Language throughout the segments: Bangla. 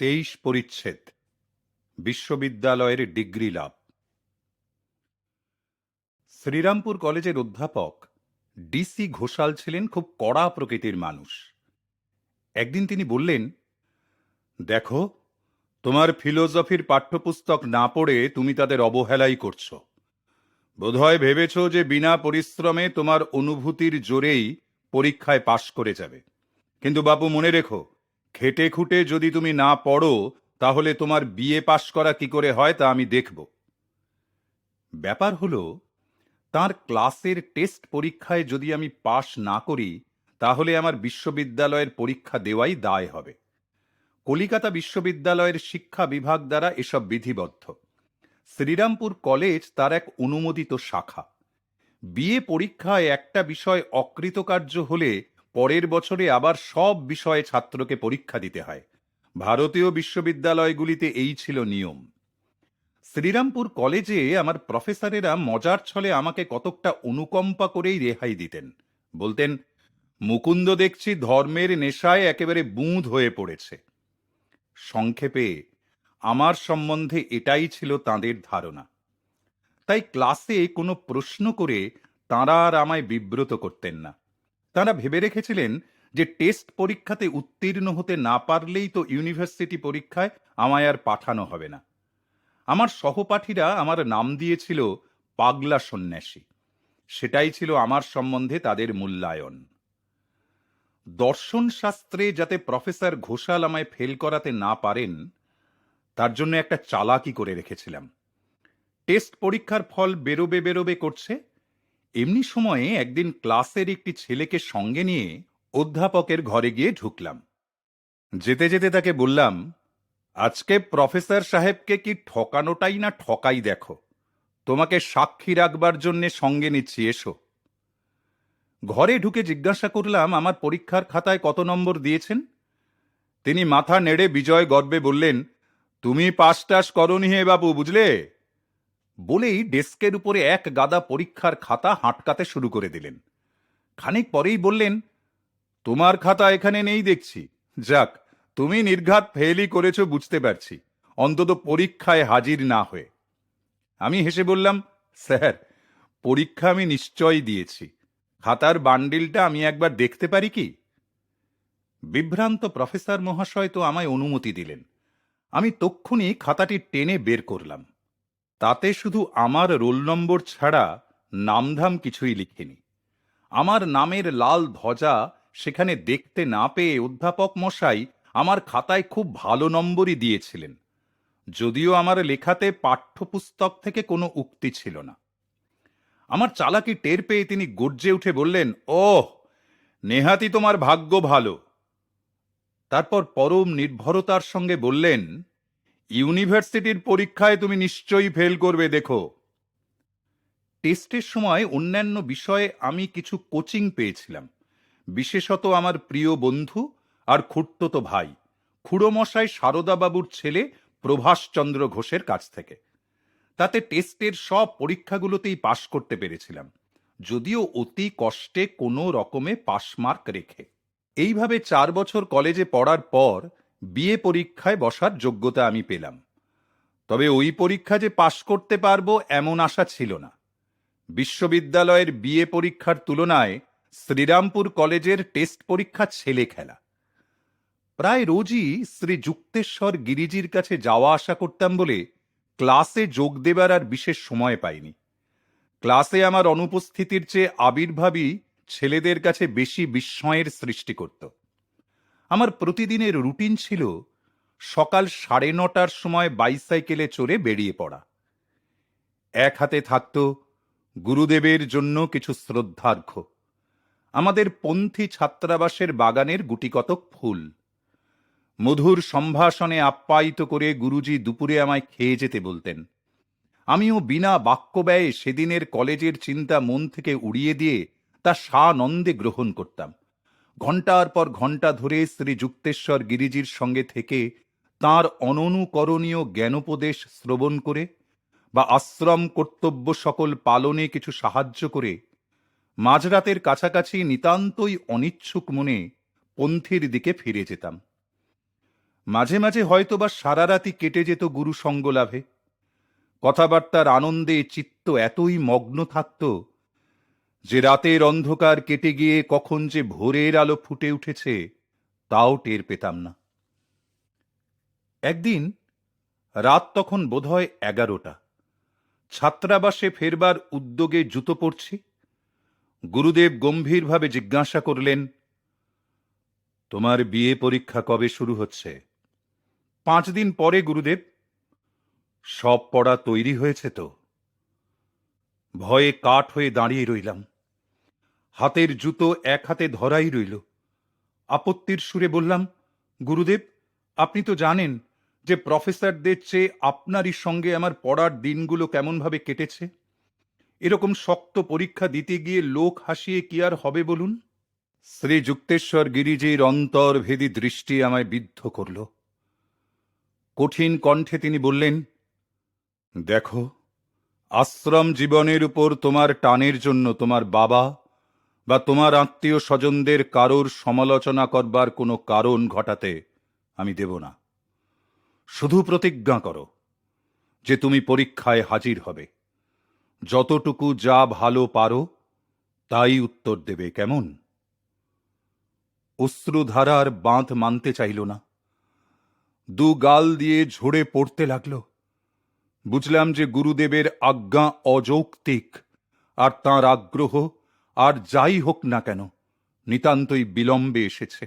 23 পরিচ্ছেদ বিশ্ববিদ্যালয়ের ডিগ্রি লাভ। শ্রীরামপুর কলেজের অধ্যাপক ডিসি ঘোষাল ছিলেন খুব কড়া প্রকৃতির মানুষ। একদিন তিনি বললেন, দেখো, তোমার ফিলোসফির পাঠ্যপুস্তক না পড়ে তুমি তাদের অবহেলাই করছো। বোধহয় ভেবেছ যে বিনা পরিশ্রমে তোমার অনুভূতির জোরেই পরীক্ষায় পাশ করে যাবে। কিন্তু বাপু, মনে রেখো, খেটে খুঁটে যদি তুমি না পড়ো তাহলে তোমার বিএ পাশ করা কি করে হয় তা আমি দেখব। ব্যাপার হলো, তার ক্লাসের টেস্ট পরীক্ষায় যদি আমি পাশ না করি তাহলে আমার বিশ্ববিদ্যালয়ের পরীক্ষা দেওয়াই দায় হবে। কলিকাতা বিশ্ববিদ্যালয়ের শিক্ষা বিভাগ দ্বারা এসব বিধিবদ্ধ। শ্রীরামপুর কলেজ তার এক অনুমোদিত শাখা। বিএ পরীক্ষায় একটা বিষয় অকৃতকার্য হলে পরের বছরে আবার সব বিষয়ে ছাত্রকে পরীক্ষা দিতে হয়। ভারতীয় বিশ্ববিদ্যালয়গুলিতে এই ছিল নিয়ম। শ্রীরামপুর কলেজে আমার প্রফেসরেরা মজার ছলে আমাকে কতকটা অনুকম্পা করেই রেহাই দিতেন। বলতেন, মুকুন্দ দেখছি ধর্মের নেশায় একেবারে বুঁদ হয়ে পড়েছে। সংক্ষেপে, আমার সম্বন্ধে এটাই ছিল তাঁদের ধারণা। তাই ক্লাসে কোনো প্রশ্ন করে তাঁরা আর আমায় বিব্রত করতেন না। তাঁরা ভেবে রেখেছিলেন যে টেস্ট পরীক্ষাতে উত্তীর্ণ হতে না পারলেই তো ইউনিভার্সিটি পরীক্ষায় আমায় আর পাঠানো হবে না। আমার সহপাঠীরা আমার নাম দিয়েছিল পাগলা সন্ন্যাসী। সেটাই ছিল আমার সম্বন্ধে তাদের মূল্যায়ন। দর্শন শাস্ত্রে যাতে প্রফেসর ঘোষাল আমায় ফেল করাতে না পারেন তার জন্য একটা চালাকি করে রেখেছিলাম। টেস্ট পরীক্ষার ফল বেরোবে বেরোবে করছে, এমনি সময়ে একদিন ক্লাসের একটি ছেলেকে সঙ্গে নিয়ে অধ্যাপকের ঘরে গিয়ে ঢুকলাম। যেতে যেতে তাকে বললাম, আজকে প্রফেসর সাহেবকে কি ঠকানোটাই না ঠকাই দেখো। তোমাকে সাক্ষী রাখবার জন্যে সঙ্গে নিচ্ছি, এসো। ঘরে ঢুকে জিজ্ঞাসা করলাম, আমার পরীক্ষার খাতায় কত নম্বর দিয়েছেন? তিনি মাথা নেড়ে বিজয় গর্বে বললেন, তুমি পাস টাস করনি হে বাবু, বুঝলে? বলেই ডেস্কের উপরে এক গাদা পরীক্ষার খাতা হাঁটকাতে শুরু করে দিলেন। খানিক পরেই বললেন, তোমার খাতা এখানে নেই দেখছি। যাক, তুমি নির্ঘাত ফেলই করেছো বুঝতে পারছি, অন্তত পরীক্ষায় হাজির না হয়ে। আমি হেসে বললাম, স্যার, পরীক্ষা আমি নিশ্চয়ই দিয়েছি। খাতার বান্ডিলটা আমি একবার দেখতে পারি কি? বিভ্রান্ত প্রফেসর মহাশয় তো আমায় অনুমতি দিলেন। আমি তক্ষুনি খাতাটি টেনে বের করলাম। তাতে শুধু আমার রোল নম্বর ছাড়া নামধাম কিছুই লিখিনি। আমার নামের লাল ধ্বজা সেখানে দেখতে না পেয়ে অধ্যাপক মশাই আমার খাতায় খুব ভালো নম্বরই দিয়েছিলেন, যদিও আমার লেখাতে পাঠ্যপুস্তক থেকে কোনো উক্তি ছিল না। আমার চালাকি টের পেয়ে তিনি গর্জে উঠে বললেন, ওহ, নেহাতি তোমার ভাগ্য ভালো। তারপর পরম নির্ভরতার সঙ্গে বললেন, ইউনিভার্সিটির পরীক্ষায় তুমি নিশ্চয়ই ফেল করবে, দেখো। টেস্টের সময় অন্যান্য বিষয়ে আমি কিছু কোচিং পেয়েছিলাম, বিশেষত আমার প্রিয় বন্ধু আর খুড়তুতো ভাই খুড়োমশাই সারদাবাবুর ছেলে প্রভাষচন্দ্র ঘোষের কাছ থেকে। তাতে টেস্টের সব পরীক্ষাগুলোতেই পাশ করতে পেরেছিলাম, যদিও অতি কষ্টে কোনো রকমে পাশমার্ক রেখে। এইভাবে 4 বছর কলেজে পড়ার পর বিএ পরীক্ষায় বসার যোগ্যতা আমি পেলাম। তবে ওই পরীক্ষা যে পাশ করতে পারবো এমন আশা ছিল না। বিশ্ববিদ্যালয়ের বিএ পরীক্ষার তুলনায় শ্রীরামপুর কলেজের টেস্ট পরীক্ষা ছেলে খেলা। প্রায় রোজই শ্রী যুক্তেশ্বর গিরিজির কাছে যাওয়া আসা করতাম বলে ক্লাসে যোগ দেবার আর বিশেষ সময় পাইনি। ক্লাসে আমার অনুপস্থিতির চেয়ে আবির্ভাবই ছেলেদের কাছে বেশি বিস্ময়ের সৃষ্টি করত। আমার প্রতিদিনের রুটিন ছিল সকাল 9:30টার সময় বাইসাইকেলে চড়ে বেরিয়ে পড়া। এক হাতে থাকত গুরুদেবের জন্য কিছু শ্রদ্ধার্ঘ্য, আমাদের পন্থী ছাত্রাবাসের বাগানের গুটিকতক ফুল। মধুর সম্ভাষণে আপ্যায়িত করে গুরুজি দুপুরে আমায় খেয়ে যেতে বলতেন। আমিও বিনা বাক্য ব্যয়ে সেদিনের কলেজের চিন্তা মন থেকে উড়িয়ে দিয়ে তা সানন্দে গ্রহণ করতাম। ঘণ্টার পর ঘণ্টা ধরে শ্রী যুক্তেশ্বর গিরিজির সঙ্গে থেকে তাঁর অননুকরণীয় জ্ঞানোপদেশ শ্রবণ করে বা আশ্রম কর্তব্য সকল পালনে কিছু সাহায্য করে মাঝরাতের কাছাকাছি নিতান্তই অনিচ্ছুক মনে পন্থীর দিকে ফিরে যেতাম। মাঝে মাঝে হয়তোবা সারা রাতি কেটে যেত গুরু সঙ্গ লাভে। কথাবার্তার আনন্দে চিত্ত এতই মগ্ন থাকত যে রাতের অন্ধকার কেটে গিয়ে কখন যে ভোরের আলো ফুটে উঠেছে তাও টের পেতাম না। একদিন রাত তখন বোধহয় 11টা, ছাত্রাবাসে ফেরবার উদ্যোগে জুতো পরছি। গুরুদেব গম্ভীরভাবে জিজ্ঞাসা করলেন, তোমার বিয়ে পরীক্ষা কবে শুরু হচ্ছে? 5 দিন পরে গুরুদেব। সব পড়া তৈরি হয়েছে তো? ভয়ে কাঠ হয়ে দাঁড়িয়ে রইলাম। হাতের জুতো এক হাতে ধরাই রইল। আপত্তির সুরে বললাম, গুরুদেব, আপনি তো জানেন যে প্রফেসরদের চেয়ে আপনারই সঙ্গে আমার পড়ার দিনগুলো কেমনভাবে কেটেছে। এরকম শক্ত পরীক্ষা দিতে গিয়ে লোক হাসিয়ে কি আর হবে বলুন? শ্রী যুক্তেশ্বর গিরিজির অন্তর্ভেদী দৃষ্টি আমায় বিদ্ধ করল। কঠিন কণ্ঠে তিনি বললেন, দেখো, আশ্রম জীবনের উপর তোমার টানের জন্য তোমার বাবা বা তোমার আত্মীয় স্বজনদের কারোর সমালোচনা করবার কোনো কারণ ঘটাতে আমি দেব না। শুধু প্রতিজ্ঞা করো যে তুমি পরীক্ষায় হাজির হবে, যতটুকু যা ভালো পারো তাই উত্তর দেবে, কেমন? অশ্রুধারার বাঁধ মানতে চাইল না, দু গাল দিয়ে ঝরে পড়তে লাগল। বুঝলাম যে গুরুদেবের আজ্ঞা অযৌক্তিক, আর তাঁর আগ্রহ আর যাই হোক না কেন নিতান্তই বিলম্বে এসেছে।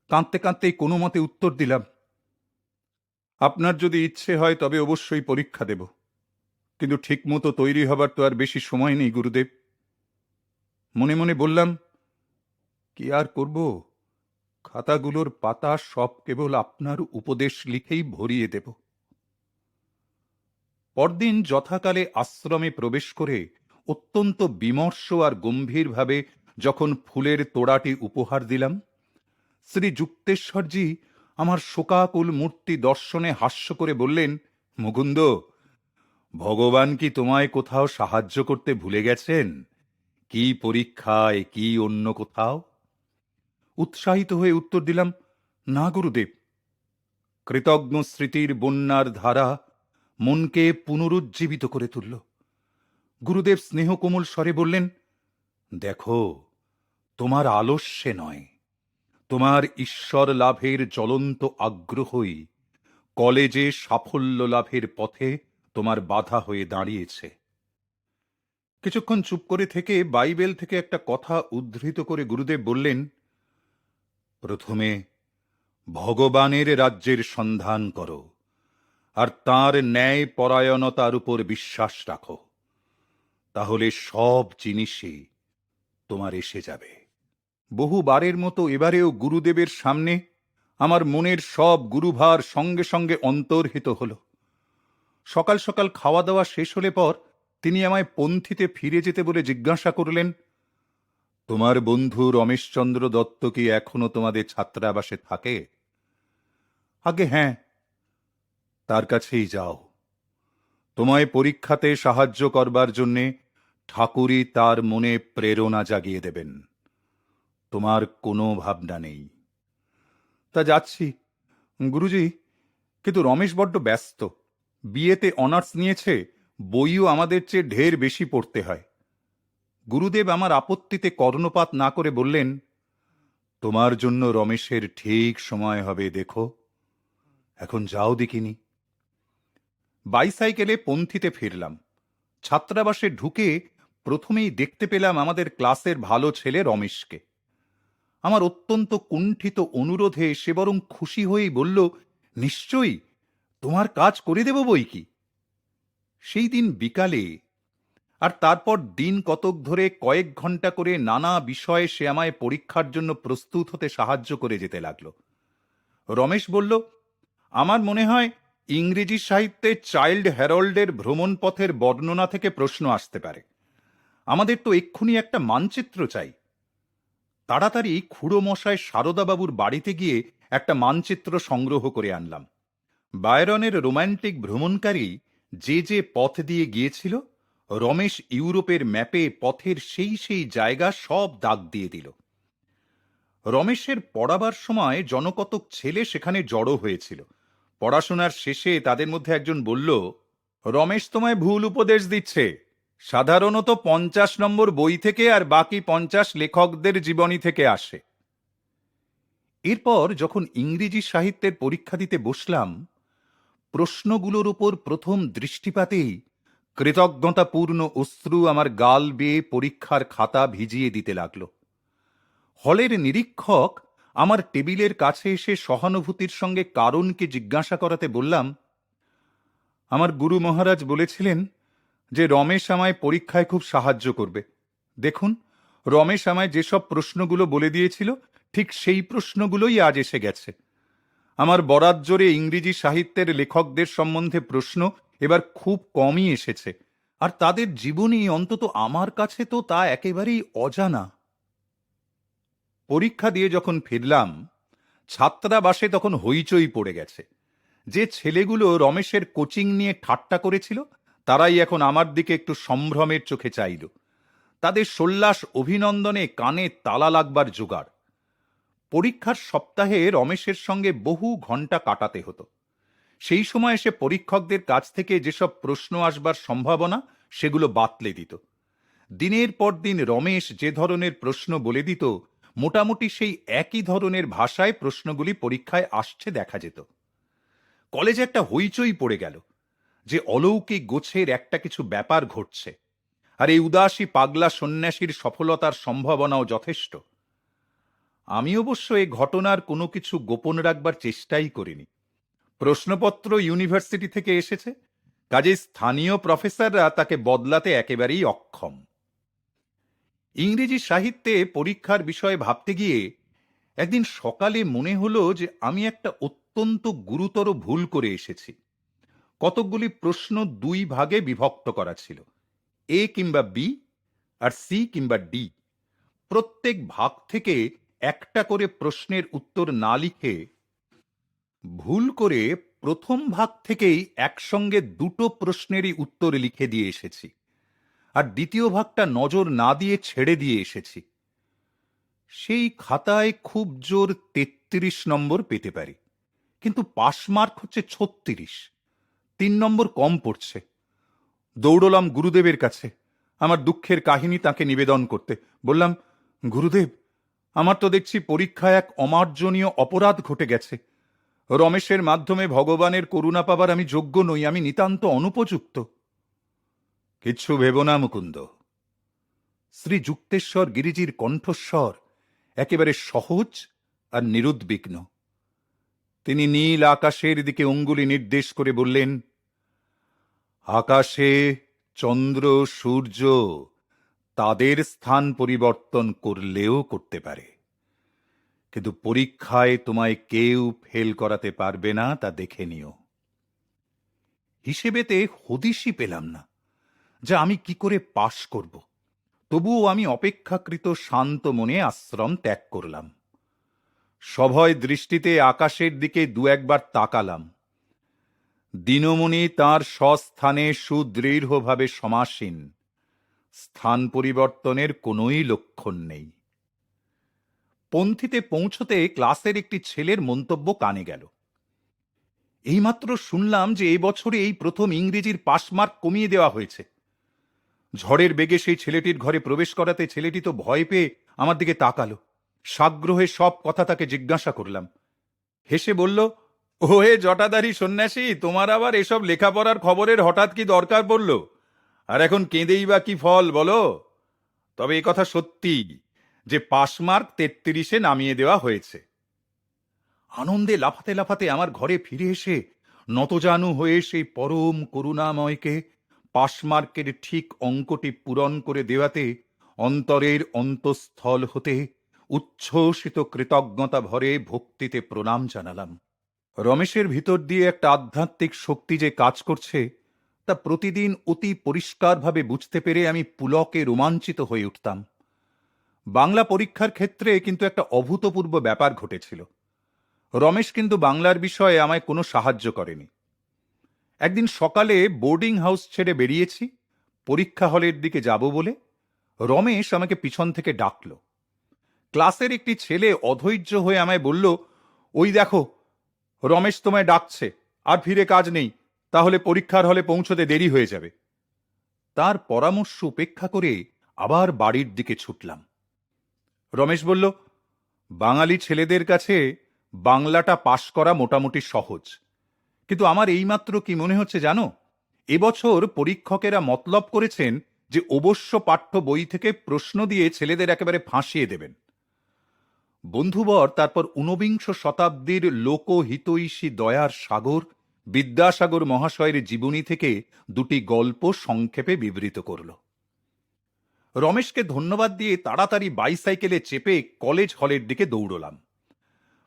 কাঁদতে কাঁদতে কোনো মতে উত্তর দিলাম, আপনার যদি ইচ্ছে হয় তবে অবশ্যই পরীক্ষা দেব, কিন্তু ঠিকমতো তৈরি হবার তো আর বেশি সময় নেই গুরুদেব। মনে মনে বললাম, কি আর করব, খাতাগুলোর পাতা সব কেবল আপনার উপদেশ লিখেই ভরিয়ে দেব। পরদিন যথাকালে আশ্রমে প্রবেশ করে অত্যন্ত বিমর্ষ আর গম্ভীরভাবে যখন ফুলের তোড়াটি উপহার দিলাম, শ্রী যুক্তেশ্বরজি আমার শোকাকুল মূর্তি দর্শনে হাস্য করে বললেন, মুকুন্দ, ভগবান কি তোমায় কোথাও সাহায্য করতে ভুলে গেছেন? কি পরীক্ষায়, কি অন্য কোথাও? উৎসাহিত হয়ে উত্তর দিলাম, না গুরুদেব। কৃতজ্ঞ স্মৃতির বন্যার ধারা মনকে পুনরুজ্জীবিত করে তুলল। গুরুদেব স্নেহকোমল স্বরে বললেন, দেখো, তোমার আলস্যে নয়, তোমার ঈশ্বর লাভের জ্বলন্ত আগ্রহই কলেজে সাফল্য লাভের পথে তোমার বাধা হয়ে দাঁড়িয়েছে। কিছুক্ষণ চুপ করে থেকে বাইবেল থেকে একটা কথা উদ্ধৃত করে গুরুদেব বললেন, প্রথমে ভগবানের রাজ্যের সন্ধান করো আর তাঁর ন্যায় পরায়ণতার উপর বিশ্বাস রাখো, তাহলে সব জিনিসই তোমার এসে যাবে। বহুবারের মতো এবারেও গুরুদেবের সামনে আমার মনের সব গুরুভার সঙ্গে সঙ্গে অন্তর্হিত হল। সকাল সকাল খাওয়া দাওয়া শেষ হলে পর তিনি আমায় পন্থীতে ফিরে যেতে বলে জিজ্ঞাসা করলেন, তোমার বন্ধু রমেশচন্দ্র দত্ত কি এখনো তোমাদের ছাত্রাবাসে থাকে? আগে হ্যাঁ। তার কাছেই যাও, তোমায় পরীক্ষাতে সাহায্য করবার জন্যে ঠাকুরই তার মনে প্রেরণা জাগিয়ে দেবেন। তোমার কোনো ভাবনা নেই। তা যাচ্ছি গুরুজি, কিন্তু রমেশ বড্ড ব্যস্ত। বিয়েতে অনার্স নিয়েছে, বইও আমাদের চেয়ে ঢের বেশি পড়তে হয়। গুরুদেব আমার আপত্তিতে কর্ণপাত না করে বললেন, তোমার জন্য রমেশের ঠিক সময় হবে, দেখো। এখন যাও দেখিনি। বাইসাইকেলে পন্থীতে ফিরলাম। ছাত্রাবাসে ঢুকে প্রথমেই দেখতে পেলাম আমাদের ক্লাসের ভালো ছেলে রমেশকে। আমার অত্যন্ত কুণ্ঠিত অনুরোধে সে বরং খুশি হয়েই বলল, নিশ্চয়ই, তোমার কাজ করে দেব বই কি। সেই দিন বিকালে আর তারপর দিন কতক ধরে কয়েক ঘন্টা করে নানা বিষয়ে সে আমায় পরীক্ষার জন্য প্রস্তুত হতে সাহায্য করে যেতে লাগল। রমেশ বলল, আমার মনে হয় ইংরেজি সাহিত্যে চাইল্ড হ্যারল্ডের ভ্রমণ পথের বর্ণনা থেকে প্রশ্ন আসতে পারে। আমাদের তো এক্ষুনি একটা মানচিত্র চাই। তাড়াতাড়ি খুড়ো মশায় সারদাবাবুর বাড়িতে গিয়ে একটা মানচিত্র সংগ্রহ করে আনলাম। বায়রনের রোম্যান্টিক ভ্রমণকারী যে যে পথ দিয়ে গিয়েছিল, রমেশ ইউরোপের ম্যাপে পথের সেই সেই জায়গা সব দাগ দিয়ে দিল। রমেশের পড়াবার সময় জনকতক ছেলে সেখানে জড়ো হয়েছিল। পড়াশোনার শেষে তাদের মধ্যে একজন বলল, রমেশ তোমায় ভুল উপদেশ দিচ্ছে। সাধারণত 50 নম্বর বই থেকে আর বাকি 50 লেখকদের জীবনী থেকে আসে। এরপর যখন ইংরেজি সাহিত্যের পরীক্ষা দিতে বসলাম, প্রশ্নগুলোর উপর প্রথম দৃষ্টিপাতেই কৃতজ্ঞতাপূর্ণ অশ্রু আমার গাল বেয়ে পরীক্ষার খাতা ভিজিয়ে দিতে লাগল। হলের নিরীক্ষক আমার টেবিলের কাছে এসে সহানুভূতির সঙ্গে কারণকে জিজ্ঞাসা করাতে বললাম, আমার গুরু মহারাজ বলেছিলেন যে রমেশ আমায় পরীক্ষায় খুব সাহায্য করবে। দেখুন, রমেশ আমায় যেসব প্রশ্নগুলো বলে দিয়েছিল ঠিক সেই প্রশ্নগুলোই আজ এসে গেছে। আমার বরাত জোরে ইংরেজি সাহিত্যের লেখকদের সম্বন্ধে প্রশ্ন এবার খুব কমই এসেছে, আর তাদের জীবনী অন্তত আমার কাছে তো তা একেবারেই অজানা। পরীক্ষা দিয়ে যখন ফিরলাম, ছাত্রাবাসে তখন হইচই পড়ে গেছে। যে ছেলেগুলো রমেশের কোচিং নিয়ে ঠাট্টা করেছিল তারাই এখন আমার দিকে একটু সম্ভ্রমের চোখে চাইল। তাদের সোল্লাস অভিনন্দনে কানে তালা লাগবার জোগাড়। পরীক্ষার সপ্তাহে রমেশের সঙ্গে বহু ঘন্টা কাটাতে হতো। সেই সময় সে পরীক্ষকদের কাছ থেকে যেসব প্রশ্ন আসবার সম্ভাবনা সেগুলো বাতলে দিত। দিনের পর দিন রমেশ যে ধরনের প্রশ্ন বলে দিত, মোটামুটি সেই একই ধরনের ভাষায় প্রশ্নগুলি পরীক্ষায় আসছে দেখা যেত। কলেজে একটা হইচই পড়ে গেল যে অলৌকিক গোছের একটা কিছু ব্যাপার ঘটছে, আর এই উদাসী পাগলা সন্ন্যাসীর সফলতার সম্ভাবনাও যথেষ্ট। আমি অবশ্য এই ঘটনার কোনো কিছু গোপন রাখবার চেষ্টাই করিনি। প্রশ্নপত্র ইউনিভার্সিটি থেকে এসেছে, কাজেই স্থানীয় প্রফেসররা তাকে বদলাতে একেবারেই অক্ষম। ইংরেজি সাহিত্যে পরীক্ষার বিষয়ে ভাবতে গিয়ে একদিন সকালে মনে হলো যে আমি একটা অত্যন্ত গুরুতর ভুল করে এসেছি। কতকগুলি প্রশ্ন দুই ভাগে বিভক্ত করা ছিল, এ কিংবা বি আর সি কিংবা ডি। প্রত্যেক ভাগ থেকে একটা করে প্রশ্নের উত্তর না লিখে ভুল করে প্রথম ভাগ থেকেই একসঙ্গে দুটো প্রশ্নেরই উত্তর লিখে দিয়ে এসেছি, আর দ্বিতীয় ভাগটা নজর না দিয়ে ছেড়ে দিয়ে এসেছি। সেই খাতায় খুব জোর 33 নম্বর পেতে পারি, কিন্তু পাস মার্ক হচ্ছে 36, 3 নম্বর কম পড়ছে। দৌড়লাম গুরুদেবের কাছে আমার দুঃখের কাহিনী তাকে নিবেদন করতে। বললাম, গুরুদেব, আমার তো দেখছি পরীক্ষায় এক অমার্জনীয় অপরাধ ঘটে গেছে। রমেশের মাধ্যমে ভগবানের করুণা পাবার আমি যোগ্য নই, আমি নিতান্ত অনুপযুক্ত। কিচ্ছু ভেব না মুকুন্দ। শ্রী যুক্তেশ্বর গিরিজির কণ্ঠস্বর একেবারে সহজ আর নিরুদ্বিগ্ন। তিনি নীল আকাশের দিকে অঙ্গুলি নির্দেশ করে বললেন, আকাশে চন্দ্র সূর্য তাদের স্থান পরিবর্তন করলেও করতে পারে, কিন্তু পরীক্ষায় তোমায় কেউ ফেল করাতে পারবে না, তা দেখে নিও। হিসেবেতে হদিশই পেলাম না যা আমি কি করে পাশ করব। তবুও আমি অপেক্ষাকৃত শান্ত মনে আশ্রম ত্যাগ করলাম। সভয় দৃষ্টিতে আকাশের দিকে দু একবার তাকালাম। দিনমণি তাঁর স্বস্থানে সুদৃঢ়ভাবে সমাসীন, স্থান পরিবর্তনের কোনোই লক্ষণ নেই। পন্থীতে পৌঁছতে ক্লাসের একটি ছেলের মন্তব্য কানে গেল, এইমাত্র শুনলাম যে এই বছরে এই প্রথম ইংরেজির পাস মার্ক কমিয়ে দেওয়া হয়েছে। ঝড়ের বেগে সেই ছেলেটির ঘরে প্রবেশ করাতে ছেলেটি তো ভয় পেয়ে আমার দিকে তাকালো। সাগ্রহে সব কথা তাকে জিজ্ঞাসা করলাম। হেসে বলল, ওহে জটাধারী সন্ন্যাসী, তোমার আবার এসব লেখাপড়ার খবরের হঠাৎ কি দরকার পড়ল? আর এখন কেঁদেই বা কি ফল বলো? তবে এ কথা সত্যি যে পাস মার্ক 33-এ নামিয়ে দেওয়া হয়েছে। আনন্দে লাফাতে লাফাতে আমার ঘরে ফিরে এসে নতজানু হয়ে সেই পরম করুণাময়কে পাস মার্কের ঠিক অঙ্কটি পূরণ করে দেওয়াতে অন্তরের অন্তঃস্থল হতে উচ্ছ্বসিত কৃতজ্ঞতা ভরে ভক্তিতে প্রণাম জানালাম। রমেশের ভিতর দিয়ে একটা আধ্যাত্মিক শক্তি যে কাজ করছে তা প্রতিদিন অতি পরিষ্কারভাবে বুঝতে পেরে আমি পুলকে রোমাঞ্চিত হয়ে উঠতাম। বাংলা পরীক্ষার ক্ষেত্রে কিন্তু একটা অভূতপূর্ব ব্যাপার ঘটেছিল। রমেশ কিন্তু বাংলার বিষয়ে আমায় কোনো সাহায্য করেনি। একদিন সকালে বোর্ডিং হাউস ছেড়ে বেরিয়েছি পরীক্ষা হলের দিকে যাব বলে। রমেশ আমাকে পিছন থেকে ডাকল। ক্লাসের একটি ছেলে অধৈর্য হয়ে আমায় বলল, ওই দেখো, রমেশ তোমায় ডাকছে, আর ফিরে কাজ নেই, তাহলে পরীক্ষার হলে পৌঁছতে দেরি হয়ে যাবে। তার পরামর্শ উপেক্ষা করে আবার বাড়ির দিকে ছুটলাম। রমেশ বলল, বাঙালি ছেলেদের কাছে বাংলাটা পাশ করা মোটামুটি সহজ, কিন্তু আমার এইমাত্র কি মনে হচ্ছে জানো, এবছর পরীক্ষকেরা মতলব করেছেন যে অবশ্য পাঠ্য বই থেকে প্রশ্ন দিয়ে ছেলেদের একেবারে ফাঁসিয়ে দেবেন। বন্ধুবর তারপর ঊনবিংশ শতাব্দীর লোকহিতৈষী দয়ার সাগর বিদ্যাসাগর মহাশয়ের জীবনী থেকে দুটি গল্প সংক্ষেপে বিবৃত করল। রমেশকে ধন্যবাদ দিয়ে তাড়াতাড়ি বাইসাইকেলে চেপে কলেজ হলের দিকে দৌড়লাম।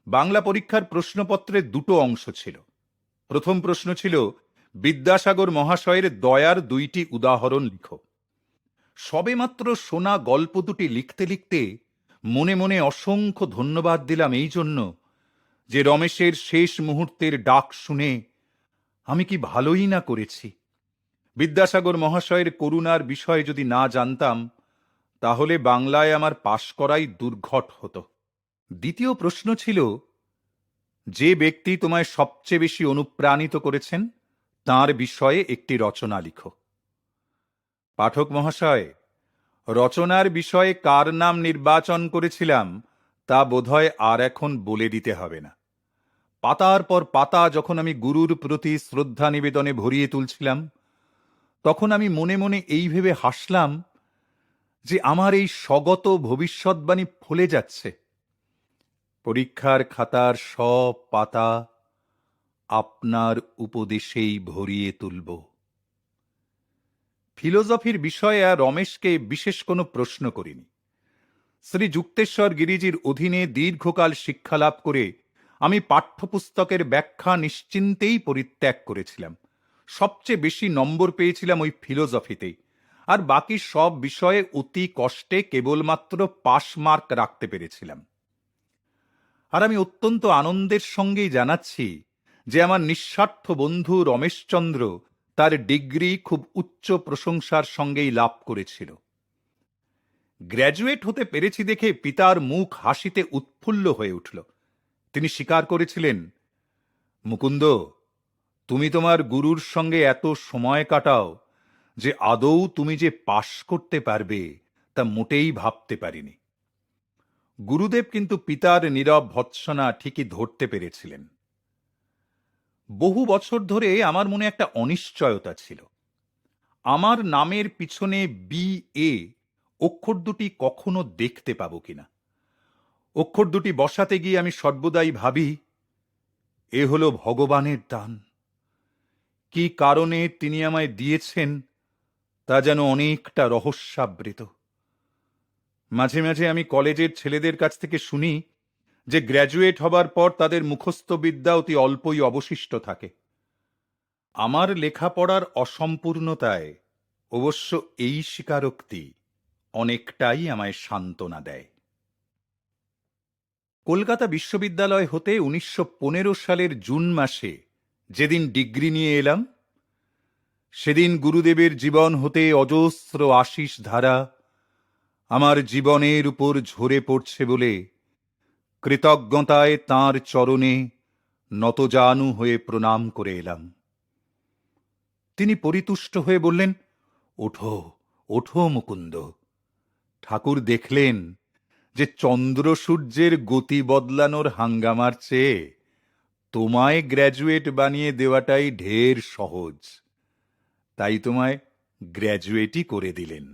বাংলা পরীক্ষার প্রশ্নপত্রের দুটো অংশ ছিল। প্রথম প্রশ্ন ছিল, বিদ্যাসাগর মহাশয়ের দয়ার দুইটি উদাহরণ লিখো। সবেমাত্র শোনা গল্প দুটি লিখতে লিখতে মনে মনে অসংখ্য ধন্যবাদ দিলাম এই জন্য যে রমেশের শেষ মুহূর্তের ডাক শুনে আমি কি ভালোই না করেছি। বিদ্যাসাগর মহাশয়ের করুণার বিষয়ে যদি না জানতাম, তাহলে বাংলায় আমার পাশ করাই দুর্ঘট হতো। দ্বিতীয় প্রশ্ন ছিল, যে ব্যক্তি তোমায় সবচেয়ে বেশি অনুপ্রাণিত করেছেন তার বিষয়ে একটি রচনা লিখো। পাঠক মহাশয়, রচনার বিষয়ে কার নাম নির্বাচন করেছিলাম তা বোধহয় আর এখন বলে দিতে হবে না। পাতার পর পাতা যখন আমি গুরুর প্রতি শ্রদ্ধা নিবেদনে ভরিয়ে তুলছিলাম, তখন আমি মনে মনে এই ভেবে হাসলাম যে আমার এই স্বগত ভবিষ্যৎবাণী ফলে যাচ্ছে। পরীক্ষার খাতার সব পাতা আপনার উপদেশেই ভরিয়ে তুলব। ফিলোজফির বিষয়ে আর রমেশকে বিশেষ কোনো প্রশ্ন করিনি। শ্রী যুক্তেশ্বর গিরিজির অধীনে দীর্ঘকাল শিক্ষালাভ করে আমি পাঠ্যপুস্তকের ব্যাখ্যা নিশ্চিন্তেই পরিত্যাগ করেছিলাম। সবচেয়ে বেশি নম্বর পেয়েছিলাম ওই ফিলোজফিতেই, আর বাকি সব বিষয়ে অতি কষ্টে কেবলমাত্র পাস মার্ক রাখতে পেরেছিলাম। আর আমি অত্যন্ত আনন্দের সঙ্গেই জানাচ্ছি যে আমার নিঃস্বার্থ বন্ধু রমেশচন্দ্র তার ডিগ্রি খুব উচ্চ প্রশংসার সঙ্গেই লাভ করেছিল। গ্র্যাজুয়েট হতে পেরেছি দেখে পিতার মুখ হাসিতে উৎফুল্ল হয়ে উঠল। তিনি স্বীকার করেছিলেন, মুকুন্দ, তুমি তোমার গুরুর সঙ্গে এত সময় কাটাও যে আদৌ তুমি যে পাশ করতে পারবে তা মোটেই ভাবতে পারিনি। গুরুদেব কিন্তু পিতার নীরব ভৎসনা ঠিকই ধরতে পেরেছিলেন। বহু বছর ধরে আমার মনে একটা অনিশ্চয়তা ছিল, আমার নামের পিছনে BA অক্ষর দুটি কখনো দেখতে পাবো কিনা। অক্ষর দুটি বসাতে গিয়ে আমি সর্বদাই ভাবি, এ হলো ভগবানের দান। কি কারণে তিনি আমায় দিয়েছেন তা যেন অনেকটা রহস্যাবৃত। মাঝে মাঝে আমি কলেজের ছেলেদের কাছ থেকে শুনি যে গ্র্যাজুয়েট হবার পর তাদের মুখস্থ বিদ্যা অতি অল্পই অবশিষ্ট থাকে। আমার লেখাপড়ার অসম্পূর্ণতায় অবশ্য এই স্বীকারোক্তি অনেকটাই আমায় সান্ত্বনা দেয়। কলকাতা বিশ্ববিদ্যালয় হতে 1915 সালের জুন মাসে যেদিন ডিগ্রি নিয়ে এলাম, সেদিন গুরুদেবের জীবন হতে অজস্র আশিস ধারা আমার জীবনের উপর ঝরে পড়ছে বলে কৃতজ্ঞতায় তাঁর চরণে নতজানু হয়ে প্রণাম করে এলাম। তিনি পরিতুষ্ট হয়ে বললেন, ওঠো ওঠো মুকুন্দ। ঠাকুর দেখলেন যে চন্দ্র সূর্যের গতি বদলানোর হাঙ্গামার চেয়ে তোমায় গ্র্যাজুয়েট বানিয়ে দেওয়াটাই ঢের সহজ, তাই তোমায় গ্র্যাজুয়েটই করে দিলেন।